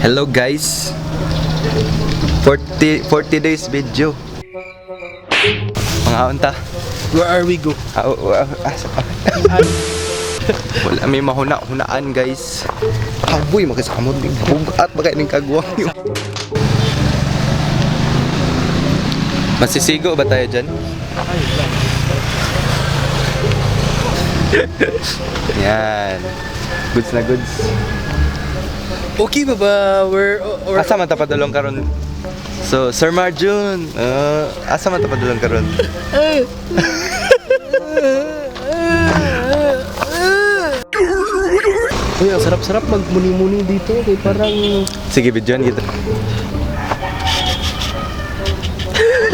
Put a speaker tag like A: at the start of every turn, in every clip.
A: Hello guys. 40 days video. Mga unta.
B: Where are we go?
A: Wala may mahuna-hunaan guys. Aboy makasamot ning bugat ba kay ning kagwang. Masisigo ba tayo dyan? Yan. Goods na goods.
B: Okay ba ba?
A: Asa man ta padulong karon? So, Sir Marjun, asa man ta padulong karon?
B: Uy, ang sarap-sarap magmuni-muni dito. Kaya parang...
A: Sige, videoan kita.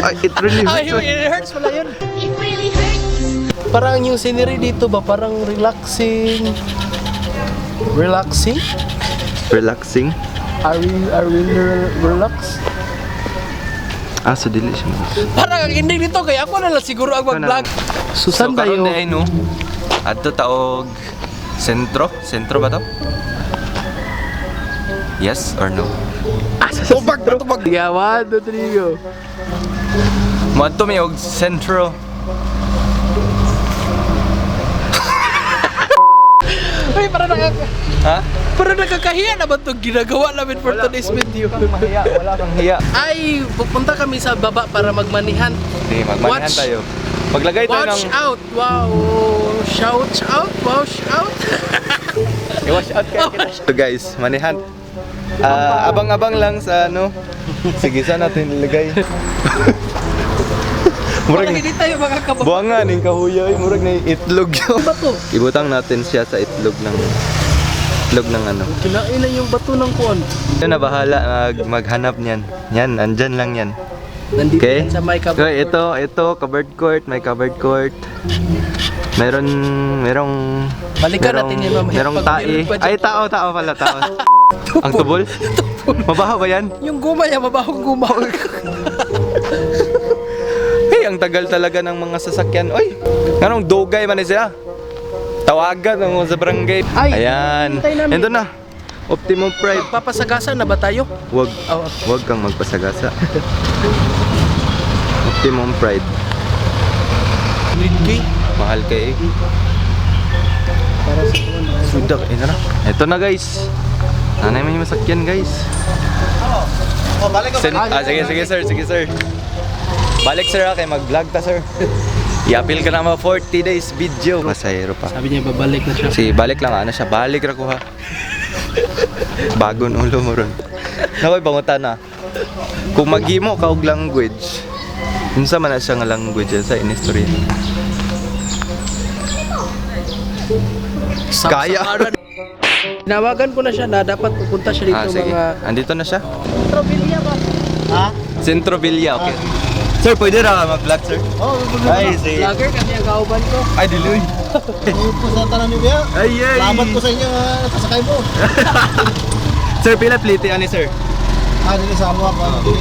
A: Ay, it really hurts.
B: Ay, it hurts pala yun.
C: It really hurts.
B: Parang yung scenery dito ba? Parang relaxing. Relaxing?
A: Relaxing.
B: Are we relax?
A: Ah, so dili siya.
B: Parang ang ending dito. Kaya ako na lang siguro ang mag-vlog. Susan
A: So, karon
B: tayo.
A: ay no. Adto taog sentro. Sentro ba to? Yes or no?
B: Tubag na tubag. Yawan, Rodrigo.
A: Mo adto may og sentro.
B: Uy, parang
A: Ha?
B: parang nakakahiya naman itong ginagawa namin for today's video.
A: Wala kang hiya.
B: Ay, pupunta kami sa baba para magmanihan.
A: Sige, magmanihan
B: Watch.
A: tayo. Maglagay tayo
B: Watch
A: ng...
B: out! Wow! Shout out! Wow! Shout!
A: I-watch out kayo kita. So guys, manihan. Abang-abang lang sa ano. Sige, saan natin ilagay?
B: Parang
A: Murag
B: hindi tayo makakababa.
A: buwangan yung kahuyoy. Murag na yung itlog yun.
B: Bato.
A: Ibutang natin siya sa itlog ng ano.
B: Kinain na yung bato ng kuwan.
A: Ito na bahala maghanap niyan. Yan, andyan lang yan.
B: Nandito
A: Okay?
B: yan sa may kabot.
A: Okay, ito covered court, may covered court. Merong
B: Balikan natin yan mamaya.
A: Merong
B: Pag
A: tae.
B: meron pa dyan.
A: Ay, tao pala, tao. Ang tubol? Mabaho ba yan?
B: Yung guma niya, mabahong guma.
A: Hey, ang tagal talaga ng mga sasakyan. Oy, anong dugay man siya? Tawagan ng sa barangay.
B: Ay,
A: Ayan.
B: hintay namin.
A: Ito na. Optimum Pride.
B: Papasagasan na ba tayo?
A: Wag,
B: Oh.
A: wag kang magpasagasa. Optimum Pride.
B: 100K?
A: Mahal kay
B: Para sa kuwan.
A: Sudak, ito na. Ito na guys. Nanay may masakyan guys. Sige sir. Balik sir kay mag-vlog ta sir. I-appeal ka na mga 40 days video. Masayro pa.
B: Sabi niya babalik na siya.
A: Si balik lang ano siya. Balik ra ko ha. Bagon ulo mo ron. Nakoy pangutan na. Kung maghimo ka og language. Unsa man na siya nga language sa inistorya. Kaya.
B: Nawagan ko na siya na dapat pupunta siya dito
A: Sige.
B: mga...
A: Andito na siya.
B: Trobilya ba? Ha?
A: Centro Villa, okay. Sir, pwede ra mag-vlog, sir?
B: Oo,
A: Ay, sige.
B: vlogger kasi ang kauban ko.
A: Ay, diluy.
D: Po sa tanan ni Bea.
A: Ay, ay.
D: Salamat po sa inyo pasakay mo.
A: Sir, pila plite ani, sir?
D: Dili sa amo ako.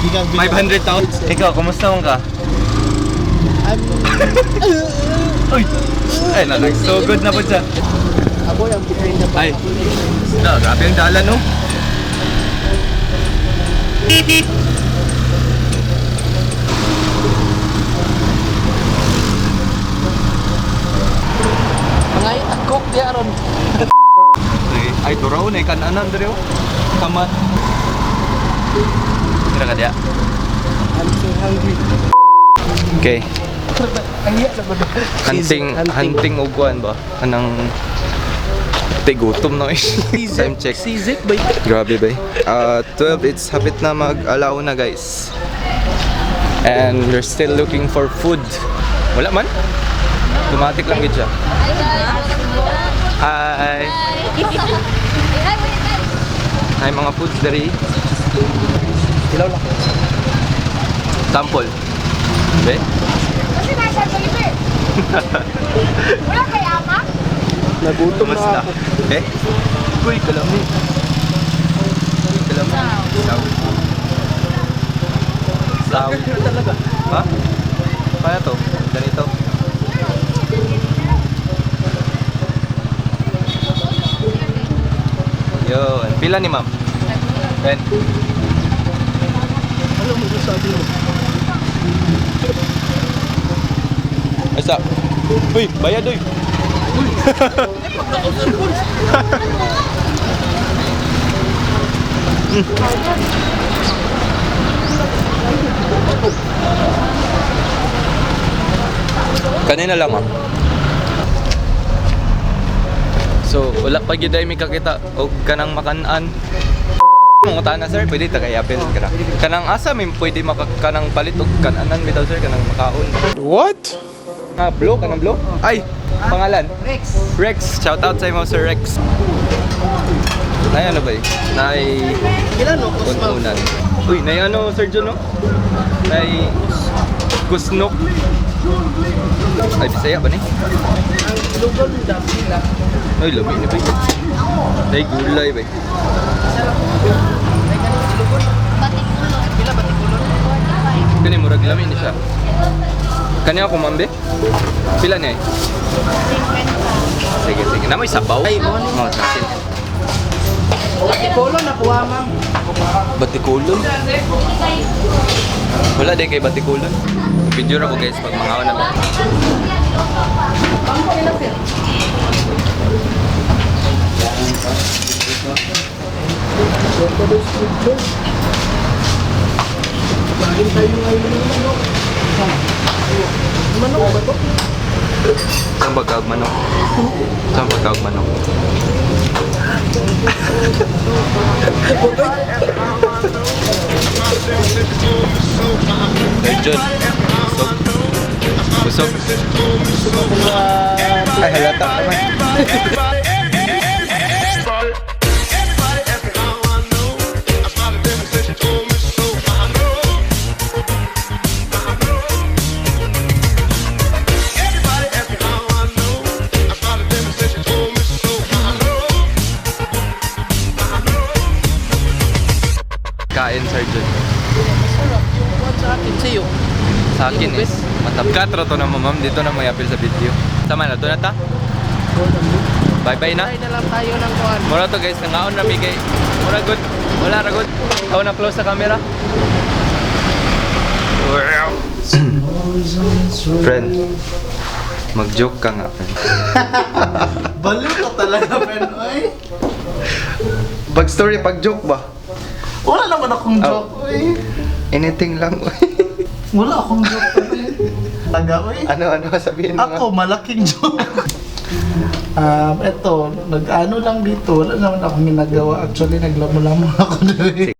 D: Bigang
A: 500,000. Ikaw, kumusta man ka? Uy. Ay, nagsugod na po siya.
B: Ako yung behind the back.
A: Ay. Grabe ang dalan, no?
B: Mga itakok di aron.
A: Ay, turaw na ikananan dere. Kamat. Tira ka dia.
B: I'm so hungry.
A: Okay.
B: Ahiya na ba?
A: Hunting ugwan ba? Kanang gutom na eh. Time check.
B: Sizik ba?
A: Grabe ba? 12, it's hapit na mag-alauna guys. And we're still looking for food. Wala man? Automatic lang gid siya. Hi! Hi mga foods dari.
B: Ilaw lang.
A: Sample. Be?
C: Kasi nasa deliver. Wala kay ama?
B: Nagutom na
A: Kumusta?
B: ako.
A: Eh? Uy, kalami. Kalami. Saw. Saw.
B: Talaga.
A: Ha? Kaya to? Ganito? Yun. Pila ni ma'am? 10.
B: Alam mo, sabi mo.
A: Asa? Uy, bayad uy. Kanina lang ah. So, wala pa gyud ay mi kakita og kanang makanan. Mga na sir, pwede tagayapin ka na. Kanang asa min pwede kanang palit og kananan bitaw sir kanang makaon.
B: What?
A: Ah, Blo, kanang Blo? Ay, pangalan? Rex. Rex, shout out sa imo Sir Rex. Nay ano ba eh? Nay
B: Ilan no? Kusma.
A: kununan. Uy, nay ano Sir John no? Nay kusnok. Ay, Bisaya ba ni?
B: Ang lugar ng Dakila.
A: Ay, lami ni ba? Nay gulay ba?
B: Pila ba tikulon?
A: Kani murag lami ni siya. Kani ako mambe? Pila ni ay? Sige, sige. Namoy sabaw.
B: Ay, mo ni.
A: Oh, sasin.
B: Tikulon nakuha ma'am.
A: Batikulon? Wala din kay Batikulon. Video ako guys pag mangawan na ba.
B: Laging tayo ngayon ng manok. Manok ba to?
A: Saan pagkawag manok? Saan pagkawag manok? Hey John, busog. Busog. Ay halata naman. Kain Sir John.
B: Masarap yung kuwan sa akin sa'yo.
A: Sa akin is matapkatro to na ma'am dito na may apil sa video. Sama na to na ta. Bye-bye na.
B: Try na lang tayo ng kuwan.
A: Mura to guys, nangaon na bigay. Mura good. Wala ra good. Ikaw na close sa camera. Friend, mag-joke ka nga, friend.
D: Baliw ka talaga, friend. Ay.
A: Pag story, pag joke ba?
D: Wala naman akong joke. Uy.
A: Anything lang.
D: Wala akong joke. Taga, uy.
A: Ano sabihin mo?
D: Ako, malaking joke. Eto, nag-ano lang dito. Wala naman akong ginagawa. Actually, naglamo-lamo ako dito.